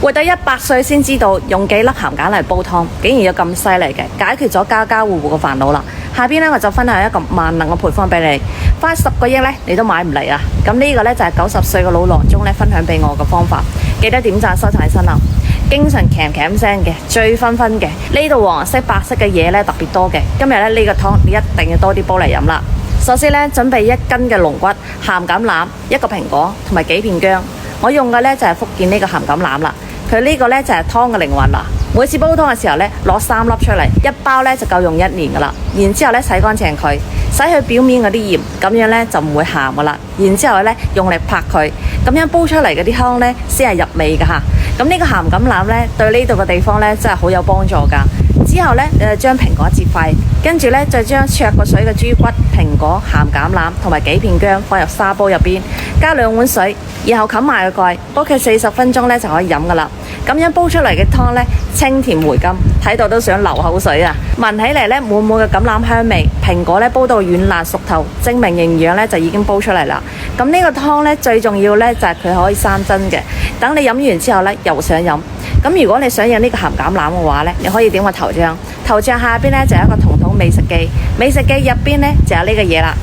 活到100歲先知道用幾粒鹹鹼嚟煲湯，竟然有咁犀利嘅，解決咗家家戶戶嘅煩惱啦。下邊呢，我就分享一個萬能嘅配方俾你，花10個億呢，你都買唔嚟啊！咁呢個呢，就係90歲嘅老郎中呢分享俾我嘅方法，記得點讚收睇新啦。經常鉗鉗聲嘅，醉醺醺嘅，呢度黃色白色嘅嘢呢特別多嘅。今日呢，呢個湯你一定要多啲煲嚟飲啦。首先呢，準備1斤嘅龍骨、鹹橄欖、1個蘋果同埋幾片薑。我用嘅呢，就係福建呢個鹹橄欖啦。佢呢個呢，就係湯嘅靈魂啦。每次煲湯嘅時候呢，攞3粒出嚟，一包呢就夠用1年噶啦。然之後呢，洗乾淨佢，洗去表面嗰啲鹽，咁樣呢就唔會鹹噶啦。然之後呢，用嚟拍佢，咁樣煲出嚟嗰啲湯呢先係入味噶吓。咁呢個鹹橄欖呢，對呢度嘅地方呢真係好有幫助噶。之後呢，你就將蘋果切塊，跟住呢，再將焯過水嘅豬骨、蘋果、鹹橄欖同埋幾片薑放入砂煲入邊，加2碗水，然後冚埋個蓋，煲佢40分鐘呢就可以飲噶啦。咁樣煲出嚟嘅湯呢，清甜回甘，睇到都想流口水啊！聞起嚟呢，滿滿嘅橄欖香味，蘋果呢煲到軟爛熟透，證明營養呢就已經煲出嚟啦。咁呢個湯呢，最重要呢就係佢可以生津嘅，等你飲完之後呢，又想飲。咁如果你想飲呢個鹹橄欖嘅話呢，你可以點個頭像，頭像下邊呢就有一個彤彤美食記，美食記入邊呢就有呢個嘢啦。